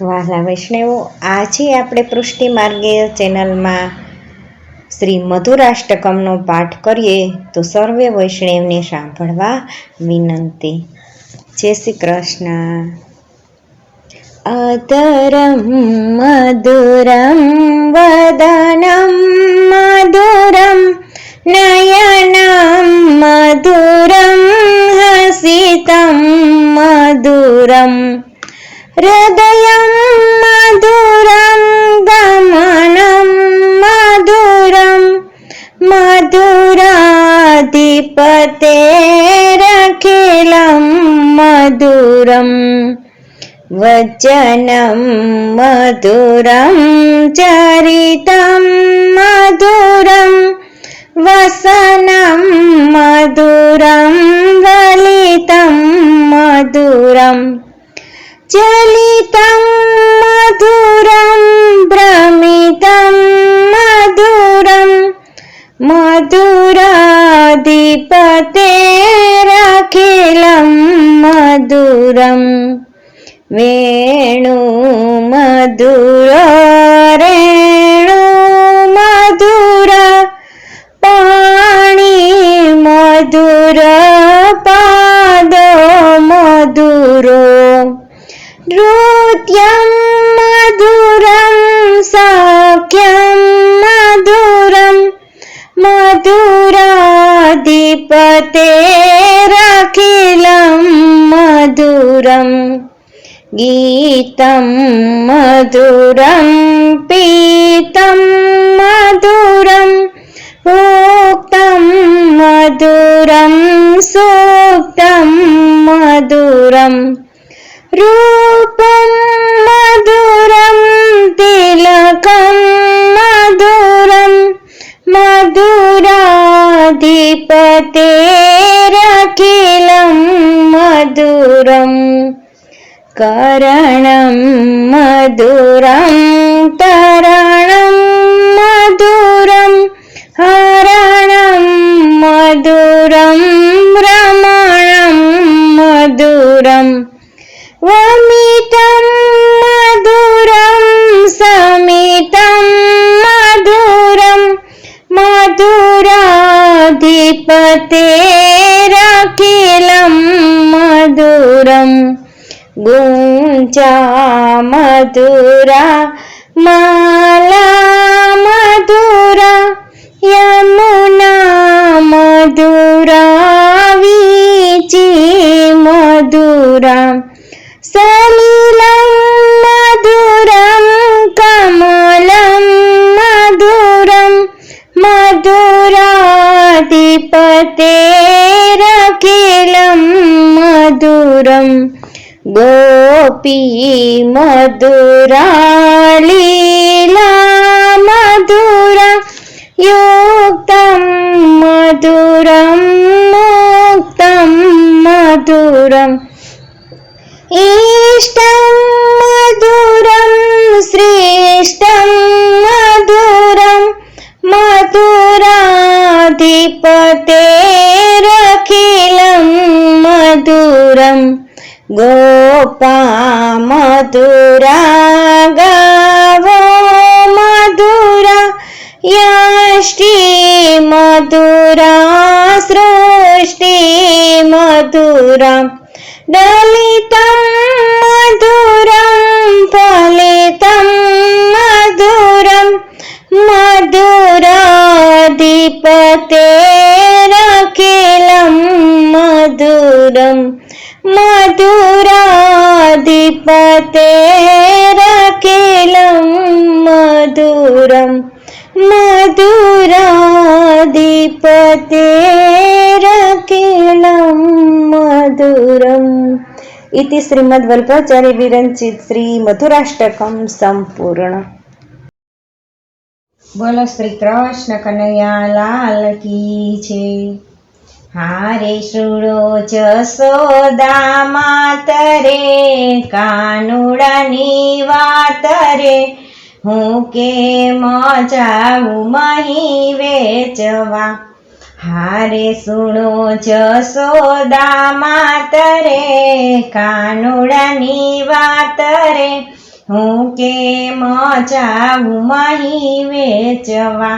વહાલા વૈષ્ણવો, આજે આપણે પૃષ્ટિ માર્ગીય ચેનલમાં શ્રી મધુરાષ્ટકમનો પાઠ કરીએ તો સર્વે વૈષ્ણવને સાંભળવા વિનંતી. જય શ્રી કૃષ્ણ. અતરમ મધુરમ વદનમ મધુરમ નયનમ મધુરમ હસિતમ મધુરમ હૃદયમ મધુરમ ગમનમ મધુરમ મધુરાધિપતેરખિલમ મધુરમ વચનમ મધુરમ ચરિતમ મધુરમ વસનમ મધુરમ વલિતમ મધુરમ ચલિતમ મધુરમ ભ્રમિતમ મધુરમ મધુરાધિપતેરખિલમ મધુરમ વેણુ મધુર રેણુ મધુર પાણી મધુર પાદો મધુરો નૃત્યમ મધુરમ સખ્યમ મધુરમ મધુરાધિપતેરખિલમ મધુરમ ગીતમ મધુરમ પીતમ મધુરમ ઉક્તમ મધુરમ સૂક્તમ મધુરમ રૂપમ મધુરમ તિલકમ મધુરમ મધુરાધિપતેરખિલમ મધુરમ કરણમ મધુરમ તરણમ મધુરમ હરણમ મધુરમ ભ્રમણમ મધુરમ વમિતમ મધુરમ સમિતમ મધુરમ મધુરાધિપતેરખિલમ મધુરમ ગુંજા મધુરા માલા મધુરા યમુના મધુરા વીચી મધુરા સલિલમ મધુરમ કમલમ મધુરમ મધુરાધિપતેરખિલમ મધુરમ ગોપી મધુરા લીલા મધુરા યુક્તમ મધુરમ મુક્તમ મધુરમ ઈષ્ટમ મધુરમ શ્રેષ્ઠમ મધુરમ મધુરાધિપતેરખિલમ મધુરમ ગોપા મધુરા ગાવો મધુરા યષ્ટિ મધુરા સૃષ્ટિ મધુરા દલિતમ મધુરમ ફલિતમ મધુરમ મધુરાધિપતેરખિલમ મધુરમ મધુરાધિપતેરખિલમ મધુરમ મધુરાધિપતેરખિલમ મધુરમ. ઇતિ શ્રીમદ્વલ્ભાચાર્ય વિરંચિત શ્રી મધુરાષ્ટકમ સંપૂર્ણ. બોલો શ્રી કૃષ્ણ કનૈયા લાલ કી છે. હારે સુડો જસોદા માતરે કાનુડાની વાત રે હું કેમ જાઉં મહી વેચવા. હારે સુણો જસોદા માતરે કાનુડાની વાત રે હું કેમ જાઉં મહી વેચવા.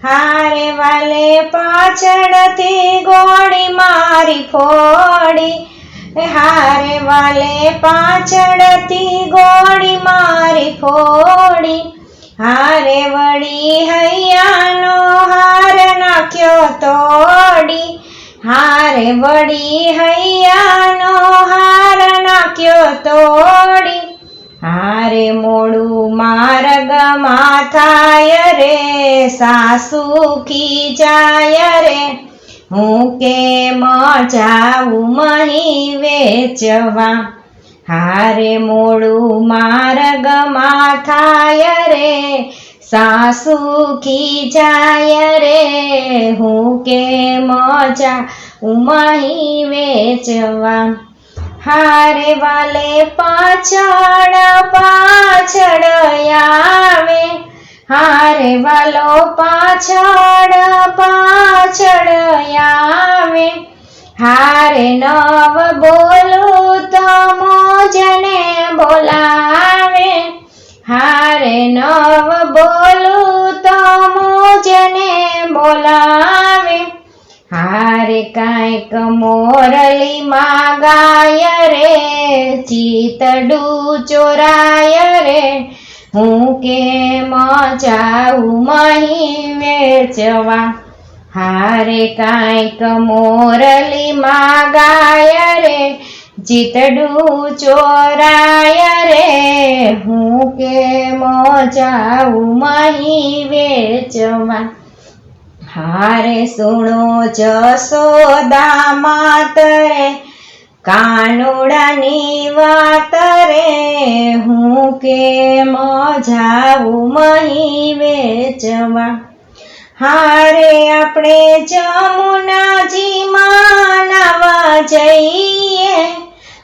હારે વાલે પાછળથી ગોળી મારી ફોડી, હારે વાલે પાછળથી ગોળી મારી ફોડી. હારે વળી હૈયાનો હાર નાખ્યો તોડી, હારે વળી હૈયાનો હાર નાખ્યો તોડી. હારે મોડું માર્ગમાં થાય રે, સાસુ ખીજાય રે, હું કેમ જાઉં મહી વેચવા. હારે મોડું માર્ગમાં થાય રે, સાસુ ખીજાય રે, હું કેમ જાઉં મહી વેચવા. હારે વાલે પાછળ પાછળ આવે, હારે વાલો પાછળ પાછળ આવે. હારે નવ બોલું તો મોજને બોલાવે, હારે નવ બોલું તો મોજને બોલાવે. હારે કાંઈક મોરલીમાં ગાય રે, ચિતડું ચોરાય રે, હું કેમ જાઉં મહી વેચવા. હારે કાંઈક મોરલીમાં ગાય રે, ચિતડું ચોરાય રે, હું કેમ જાઉં મહી વેચવા. હારે સુણો જશોદા માતરે કાનુડાની વાત રે, હું કેમ જાઉં મહી વેચવા. હારે આપણે જમુનાજીમાં નાવા જઈએ,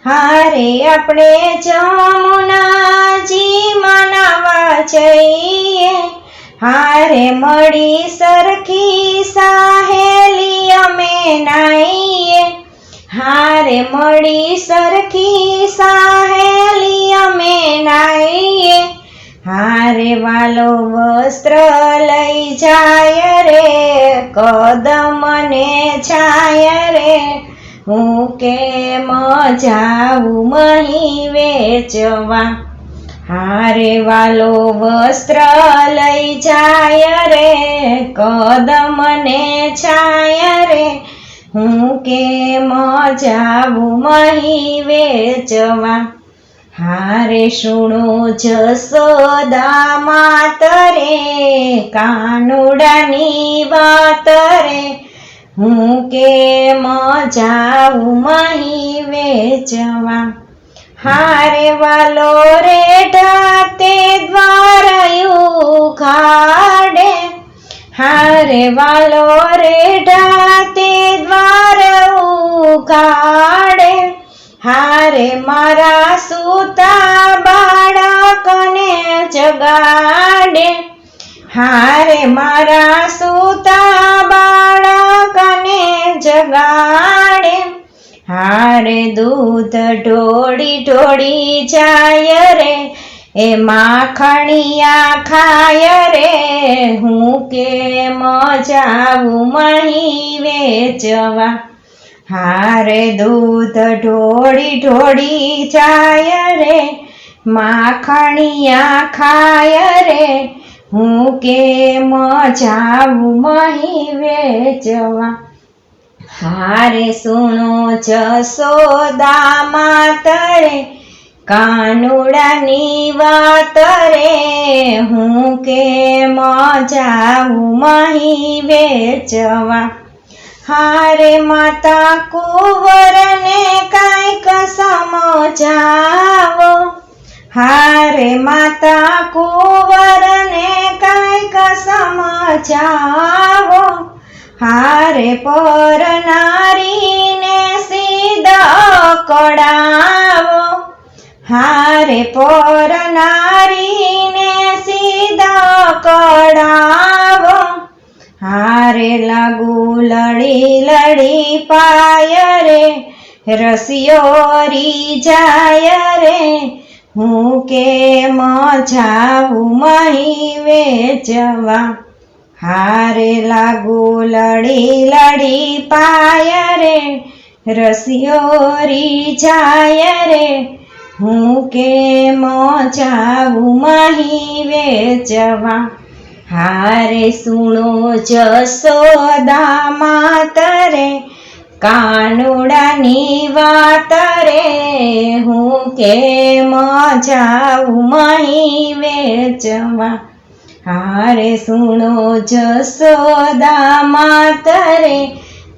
હારે આપણે જમુનાજીમાં નાવા જઈએ. હારે મળી સરખી સાહેલી અમે નાઈએ, હારે મળી સરખી સાહેલી અમે નાઈએ. હારે વાલો વસ્ત્ર લઈ જાય રે, કદમને છાય રે, હું કેમ જાઉં મહી વેચવા. હારે વાલો વસ્ત્ર લઈ જાય રે, કદમને છાય રે, હું કેમ જાઉં મહી વેચવા. હારે સુણો જશોદા માતરે કાનુડાની વાત રે, હું કેમ જાઉં મહી વેચવા. હારે વાલો રેઢા તે દ્વાર ઉઘાડે, હારે વાલો રેઢા તે દ્વાર ઉઘાડે. હારે મારા સૂતા બાળકને જગાડે, હારે મારા સૂતા બાળકને જગાડે. હારે દૂધ ઢોળી ઢોળી જાય રે, એ માખણિયા ખાય રે, હું કેમ જાઉં મહી વેચવા. હારે દૂધ ઢોળી ઢોળી જાય રે, માખણિયા ખાય રે, હું કેમ જાઉં મહી વેચવા. હારે સુણો જશોદા માતરે કાનુડાની વાત રે, હું કેમ જાઉં મહી વેચવા. હારે માતા કુંવરને કાંઈક સમજાવો, હારે માતા કુંવરને કાંઈક સમજાવો. હારે પરનારીને સીધા કડાવો, હારે પરનારીને સીધા કડાવો. હારે લાગુ લડી લડી પાય રે, રસિયો રી જાય રે, હું કેમ જાઉં મહી વેચવા. હારે લાગુ લડી લડી પાય રે, રસિયો રીઝાય રે, હું કેમ જાઉં મહી વેચવા. હારે સુણો જશોદા માત રે, કાનુડાની વાત રે, હું કેમ જાઉં મહી વેચવા. હારે સુણો જશોદા માત રે,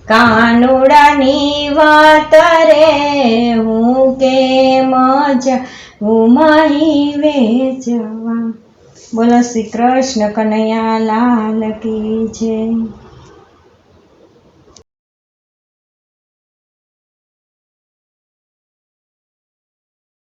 કાનુડાની વાત રે, હું કેમ જાઉં મહી વેચવા. બોલો શ્રી કૃષ્ણ કનૈયા લાલ કી જય.